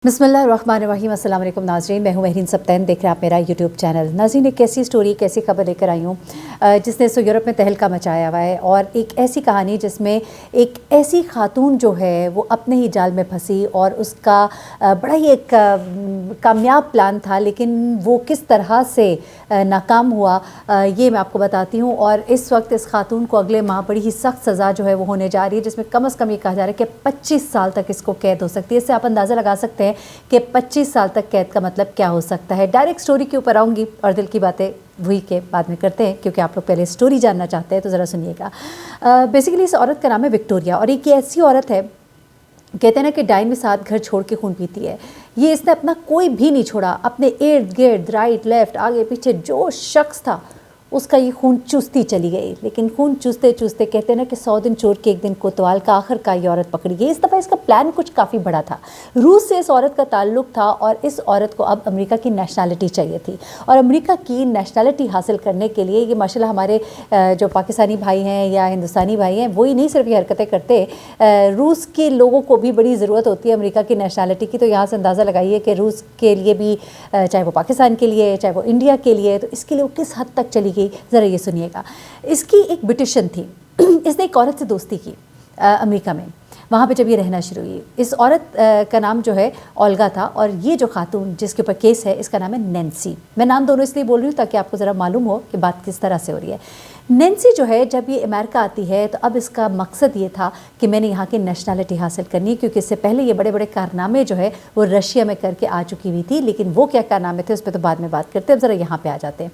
बिस्मिल्लाहिर्रहमानिर्रहीम। अस्सलाम वालेकुम नाज़रीन, मैं हूं महरीन सब्तैन, देख रहे हैं आप मेरा यूट्यूब चैनल। नाज़रीन, एक ऐसी स्टोरी, एक ऐसी खबर लेकर आई हूँ जिसने यूरोप में तहलका मचाया हुआ है, और एक ऐसी कहानी जिसमें एक ऐसी खातून जो है वो अपने ही जाल में फंसी, और उसका बड़ा ही एक कामयाब प्लान था, लेकिन वो किस तरह से नाकाम हुआ ये मैं आपको बताती हूँ। और इस वक्त इस खातून को अगले माह बड़ी ही सख्त सज़ा जो है वो होने जा रही है, जिसमें कम अज़ कम ये कहा जा रहा है कि 25 साल तक इसको कैद हो सकती है। इससे आप अंदाज़ा लगा सकते हैं कि 25 साल तक कैद का मतलब क्या हो सकता है। डायरेक्ट स्टोरी के ऊपर आऊँगी और दिल की बातें हुई के बाद में करते हैं, क्योंकि आप लोग पहले स्टोरी जानना चाहते हैं तो ज़रा सुनिएगा। बेसिकली इस औरत का नाम है विक्टोरिया, और एक ऐसी औरत है, कहते हैं ना कि डाइन में 7 घर छोड़ के खून पीती है। ये इसने अपना कोई भी नहीं छोड़ा, अपने इर्द गिर्द राइट लेफ़्ट आगे पीछे जो शख्स था उसका ये खून चूसती चली गई। लेकिन खून चूसते चूसते कहते हैं ना कि 100 दिन चोर के एक दिन कोतवाल का, आखिर का ये औरत पकड़ी गई। इस दफ़ा इसका प्लान कुछ काफ़ी बड़ा था। रूस से इस औरत का ताल्लुक़ था, और इस औरत को अब अमेरिका की नेशनैलिटी चाहिए थी, और अमेरिका की नेशनैलिटी हासिल करने के लिए ये माशाल्लाह हमारे जो पाकिस्तानी भाई हैं या हिंदुस्तानी भाई हैं, वही नहीं सिर्फ ये हरकतें करते, रूस के लोगों को भी बड़ी ज़रूरत होती है अमेरिका की नेशनैलिटी की। तो यहाँ से अंदाज़ा लगाइए कि रूस के लिए भी, चाहे वो पाकिस्तान के लिए चाहे वो इंडिया के लिए, तो इसके लिए वो किस हद तक चली गई, ज़रा ये सुनिएगा। इसकी एक ब्यूटिशियन थी, इसने एक औरत से दोस्ती की अमेरिका में। वहाँ पे जब ये रहना शुरू हुई, इस औरत का नाम जो है ओल्गा था, और ये जो खातून जिसके ऊपर केस है इसका नाम है नैन्सी। मैं नाम दोनों इसलिए बोल रही हूँ ताकि आपको ज़रा मालूम हो कि बात किस तरह से हो रही है। नैन्सी जो है, जब ये अमेरिका आती है तो अब इसका मकसद ये था कि मैंने यहाँ की नेशनैलिटी हासिल करनी है, क्योंकि इससे पहले ये बड़े बड़े कारनामे जो है वो रशिया में करके आ चुकी हुई थी। लेकिन वो क्या कारनामे थे उस पर तो बाद में बात करते हैं, अब ज़रा यहाँ पे आ जाते हैं।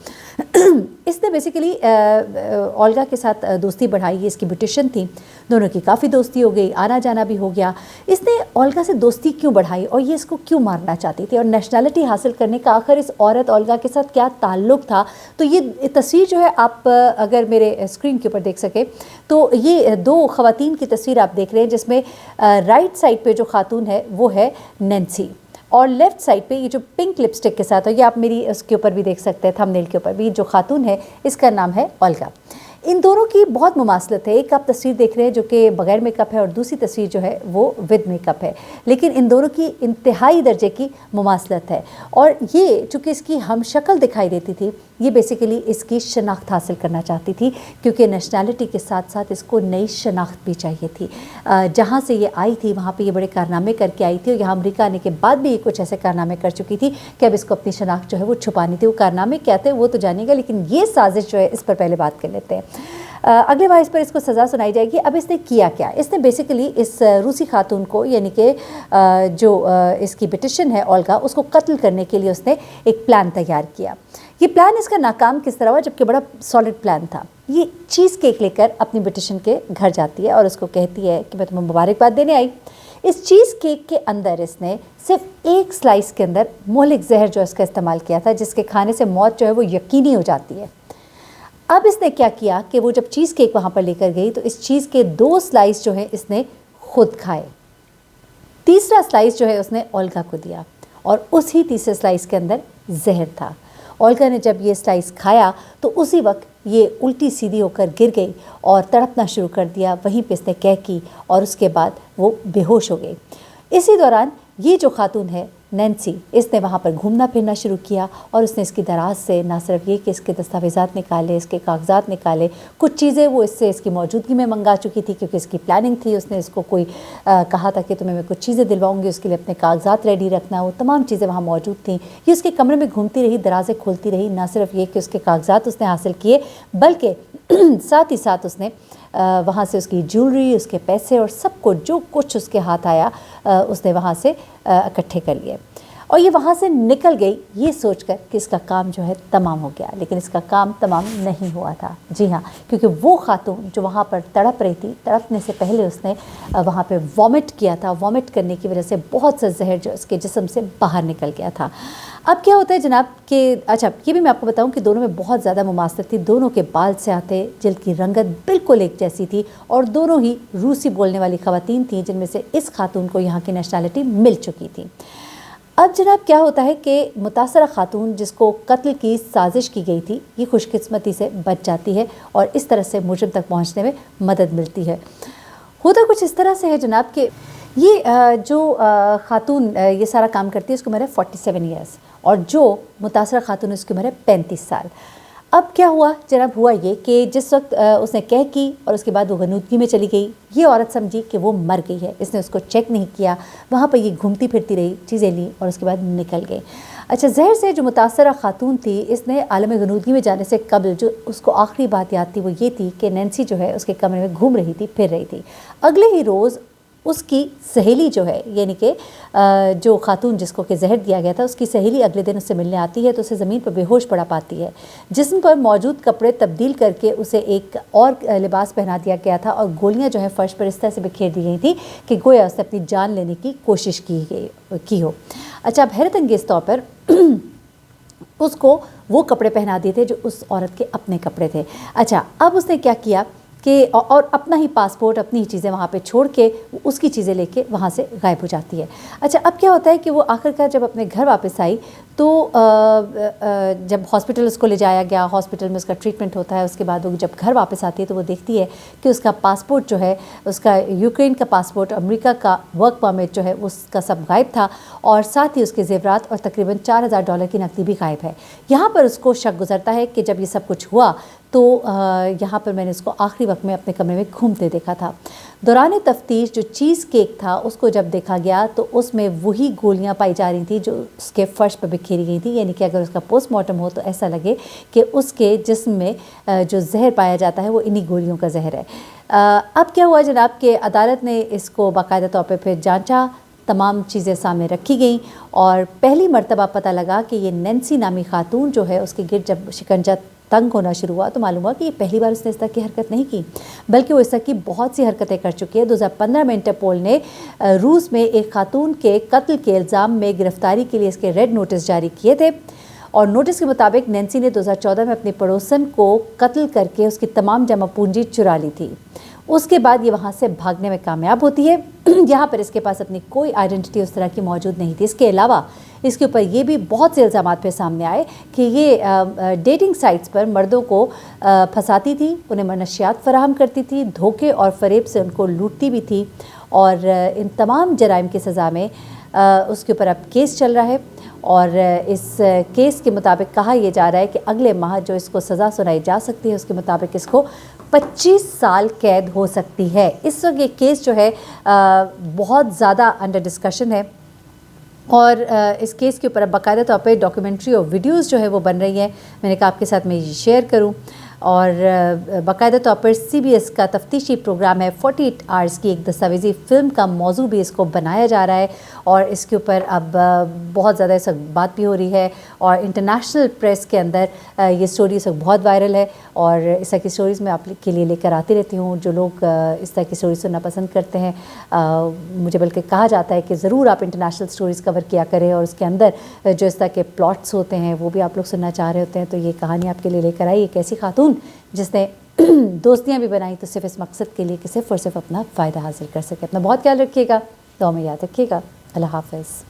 इसने बेसिकली ओल्गा के साथ दोस्ती बढ़ाई, ये इसकी ब्यूटिशियन थी, दोनों की काफ़ी दोस्ती हो गई, आना जाना भी हो गया। इसने ओल्गा से दोस्ती क्यों बढ़ाई और ये इसको क्यों मारना चाहती थी, और नेशनैलिटी हासिल करने का आखिर इस औरत ओल्गा के साथ क्या ताल्लुक़ था। तो ये तस्वीर जो है, आप अगर मेरे स्क्रीन के ऊपर देख सके तो ये 2 ख़वातीन की तस्वीर आप देख रहे हैं, जिसमें राइट साइड पे जो खातून है वो है नैन्सी, और लेफ़्ट साइड पे ये जो पिंक लिपस्टिक के साथ है, ये आप मेरी उसके ऊपर भी देख सकते हैं, थंबनेल के ऊपर भी, जो खातून है इसका नाम है ओल्गा। इन दोनों की बहुत मुमासलत है। एक आप तस्वीर देख रहे हैं जो कि बग़ैर मेकअप है, और दूसरी तस्वीर जो है वो विद मेकअप है, लेकिन इन दोनों की इंतहाई दर्जे की मुमासलत है। और ये चूँकि इसकी हम शक्ल दिखाई देती थी, ये बेसिकली इसकी शनाख्त हासिल करना चाहती थी, क्योंकि नेशनैलिटी के साथ साथ इसको नई शनाख्त भी चाहिए थी। जहाँ से ये आई थी वहाँ पे ये बड़े कारनामे करके आई थी, और यहाँ अमेरिका आने के बाद भी ये कुछ ऐसे कारनामे कर चुकी थी कि अब इसको अपनी शनाख्त जो है वो छुपानी थी। वो कारनामे क्या थे वो तो जानिएगा, लेकिन ये साजिश जो है इस पर पहले बात कर लेते हैं। अगले बार इस पर इसको सज़ा सुनाई जाएगी। अब इसने किया क्या, इसने बेसिकली इस रूसी खातून को, यानी कि जो इसकी ब्यूटिशियन है ओल्गा, उसको कत्ल करने के लिए उसने एक प्लान तैयार किया। ये प्लान इसका नाकाम किस तरह हुआ, जबकि बड़ा सॉलिड प्लान था। ये चीज़ केक लेकर अपनी ब्यूटिशियन के घर जाती है और उसको कहती है कि मैं तुम्हें मुबारकबाद देने आई। इस चीज़ केक के अंदर इसने सिर्फ एक स्लाइस के अंदर मोहलिक जहर जो इसका इस्तेमाल किया था, जिसके खाने से मौत जो है वो यकीनी हो जाती है। अब इसने क्या किया कि वो जब चीज़ केक वहाँ पर लेकर गई तो इस चीज़ के 2 स्लाइस जो है इसने खुद खाए, तीसरा स्लाइस जो है उसने ओल्गा को दिया, और उसी तीसरे स्लाइस के अंदर जहर था। ओल्गा ने जब ये स्लाइस खाया तो उसी वक्त ये उल्टी सीधी होकर गिर गई और तड़पना शुरू कर दिया। वहीं पे इसने कह की, और उसके बाद वो बेहोश हो गई। इसी दौरान ये जो खातून है नैन्सी, इसने वहाँ पर घूमना फिरना शुरू किया, और उसने इसकी दराज से ना सिर्फ ये कि इसके दस्तावेज़ात निकाले, इसके कागजात निकाले, कुछ चीज़ें वो इससे इसकी मौजूदगी में मंगा चुकी थी, क्योंकि इसकी प्लानिंग थी। उसने इसको कोई कहा था कि तुम्हें मैं कुछ चीज़ें दिलवाऊंगी, उसके लिए अपने कागजात रेडी रखना। वो तमाम चीज़ें वहाँ मौजूद थी। ये उसके कमरे में घूमती रही, दराज़ें खोलती रही। ना सिर्फ ये कि उसके कागजात उसने हासिल किए, बल्कि साथ ही साथ उसने वहाँ से उसकी ज्वेलरी, उसके पैसे और सब कुछ जो कुछ उसके हाथ आया उसने वहाँ से इकट्ठे कर लिए, और ये वहाँ से निकल गई ये सोचकर कि इसका काम जो है तमाम हो गया। लेकिन इसका काम तमाम नहीं हुआ था। जी हाँ, क्योंकि वो खातून जो वहाँ पर तड़प रही थी, तड़पने से पहले उसने वहाँ पे वॉमिट किया था। वॉमिट करने की वजह से बहुत सा जहर जो उसके जिस्म से बाहर निकल गया था। अब क्या होता है जनाब कि, अच्छा ये भी मैं आपको बताऊं कि दोनों में बहुत ज़्यादा मुमासलत थी। दोनों के बाल से आते, जिल्द की रंगत बिल्कुल एक जैसी थी, और दोनों ही रूसी बोलने वाली ख़वातीन थीं, जिनमें से इस खातून को यहाँ की नेशनैलिटी मिल चुकी थी। अब जनाब क्या होता है कि मुतासरा खातून जिसको कत्ल की साजिश की गई थी, ये खुशकिस्मती से बच जाती है, और इस तरह से मुजरिम तक पहुँचने में मदद मिलती है। होता कुछ इस तरह से है जनाब یہ جو خاتون یہ سارا کام کرتی ہے اس کی عمر ہے 47 ایئرس، اور جو متاثرہ خاتون اس کی عمر ہے 35 سال۔ اب کیا ہوا جناب، ہوا یہ کہ جس وقت اس نے کہہ کی اور اس کے بعد وہ غنودگی میں چلی گئی، یہ عورت سمجھی کہ وہ مر گئی ہے، اس نے اس کو چیک نہیں کیا، وہاں پہ یہ گھومتی پھرتی رہی، چیزیں لیں اور اس کے بعد نکل گئی۔ اچھا، زہر سے جو متاثرہ خاتون تھی، اس نے عالم غنودگی میں جانے سے قبل جو اس کو آخری بات یاد تھی وہ یہ تھی کہ نینسی جو ہے اس کے کمرے میں گھوم رہی تھی، پھر رہی تھی۔ اگلے ہی روز اس کی سہیلی جو ہے، یعنی کہ جو خاتون جس کو کہ زہر دیا گیا تھا، اس کی سہیلی اگلے دن اس سے ملنے آتی ہے تو اسے زمین پر بے ہوش پڑا پاتی ہے۔ جسم پر موجود کپڑے تبدیل کر کے اسے ایک اور لباس پہنا دیا گیا تھا، اور گولیاں جو ہیں فرش پر اس طرح سے بکھیر دی گئی تھیں کہ گویا اس نے اپنی جان لینے کی کوشش کی ہو۔ اچھا، اب حیرت انگیز طور پر اس کو وہ کپڑے پہنا دیے تھے جو اس عورت کے اپنے کپڑے تھے۔ اچھا، اب اس نے کیا کیا کہ اور اپنا ہی پاسپورٹ، اپنی ہی چیزیں وہاں پہ چھوڑ کے اس کی چیزیں لے کے وہاں سے غائب ہو جاتی ہے۔ اچھا، اب کیا ہوتا ہے کہ وہ آخرکار جب اپنے گھر واپس آئی تو جب ہاسپٹل اس کو لے جایا گیا، ہاسپٹل میں اس کا ٹریٹمنٹ ہوتا ہے، اس کے بعد وہ جب گھر واپس آتی ہے تو وہ دیکھتی ہے کہ اس کا پاسپورٹ جو ہے، اس کا یوکرین کا پاسپورٹ، امریکہ کا ورک پرمٹ جو ہے اس کا سب غائب تھا، اور ساتھ ہی اس کے زیورات اور تقریباً $4000 کی نقدی بھی غائب ہے۔ یہاں پر اس کو شک گزرتا ہے کہ جب یہ سب کچھ ہوا تو یہاں پر میں نے اس کو آخری وقت میں اپنے کمرے میں گھومتے دیکھا تھا۔ دوران تفتیش جو چیز کیک تھا اس کو جب دیکھا گیا تو اس میں وہی گولیاں پائی جا رہی تھیں جو اس کے فرش پہ بکھیری گئی تھیں، یعنی کہ اگر اس کا پوسٹ مارٹم ہو تو ایسا لگے کہ اس کے جسم میں جو زہر پایا جاتا ہے وہ انہی گولیوں کا زہر ہے۔ اب کیا ہوا جناب کہ عدالت نے اس کو باقاعدہ طور پہ پھر جانچا، تمام چیزیں سامنے رکھی گئیں، اور پہلی مرتبہ پتہ لگا کہ یہ نینسی نامی خاتون جو ہے اس کے گرد جب شکنجہ تنگ ہونا شروع ہوا تو معلوم ہوا کہ یہ پہلی بار اس نے اس طرح کی حرکت نہیں کی، بلکہ وہ اس طرح کی بہت سی حرکتیں کر چکی ہے۔ 2015 میں انٹرپول نے روس میں ایک خاتون کے قتل کے الزام میں گرفتاری کے لیے اس کے ریڈ نوٹس جاری کیے تھے، اور نوٹس کے مطابق نینسی نے 2014 میں اپنی پڑوسن کو قتل کر کے اس کی تمام جمع پونجی چرا لی تھی۔ اس کے بعد یہ وہاں سے بھاگنے میں کامیاب ہوتی ہے۔ یہاں پر اس کے پاس اپنی کوئی آئیڈینٹی اس طرح کی موجود نہیں تھی۔ اس کے علاوہ اس کے اوپر یہ بھی بہت سے الزامات پھر سامنے آئے کہ یہ ڈیٹنگ سائٹس پر مردوں کو پھنساتی تھی، انہیں منشیات فراہم کرتی تھی، دھوکے اور فریب سے ان کو لوٹتی بھی تھی، اور ان تمام جرائم کی سزا میں اس کے اوپر اب کیس چل رہا ہے، اور اس کیس کے مطابق کہا یہ جا رہا ہے کہ اگلے ماہ جو اس کو سزا سنائی جا سکتی ہے اس کے مطابق اس کو 25 سال قید ہو سکتی ہے۔ اس وقت یہ کیس جو ہے بہت زیادہ انڈر ڈسکشن ہے، اور اس کیس کے اوپر اب باقاعدہ طور پہ ڈاکیومنٹری اور ویڈیوز جو ہے وہ بن رہی ہیں۔ میں نے کہا آپ کے ساتھ میں یہ شیئر کروں، اور باقاعدہ طور پر CBS کا تفتیشی پروگرام ہے 48 آورز کی ایک دستاویزی فلم کا موضوع بھی اس کو بنایا جا رہا ہے، اور اس کے اوپر اب بہت زیادہ اس وقت بات بھی ہو رہی ہے، اور انٹرنیشنل پریس کے اندر یہ سٹوری اس وقت بہت وائرل ہے، اور اس طرح کی سٹوریز میں آپ کے لیے لے کر آتی رہتی ہوں۔ جو لوگ اس طرح کی سٹوری سننا پسند کرتے ہیں، مجھے بلکہ کہا جاتا ہے کہ ضرور آپ انٹرنیشنل سٹوریز کور کیا کریں، اور اس کے اندر جو اس طرح کے پلاٹس ہوتے ہیں وہ بھی آپ لوگ سننا چاہ رہے ہوتے ہیں، تو یہ کہانی آپ کے لیے لے کر آئی ایک ایسی خاتون جس نے دوستیاں بھی بنائیں تو صرف اس مقصد کے لیے کہ صرف اور صرف اپنا فائدہ حاصل کر سکے۔ اپنا بہت خیال رکھیے گا، دعا میں یاد رکھیے گا۔ اللہ حافظ۔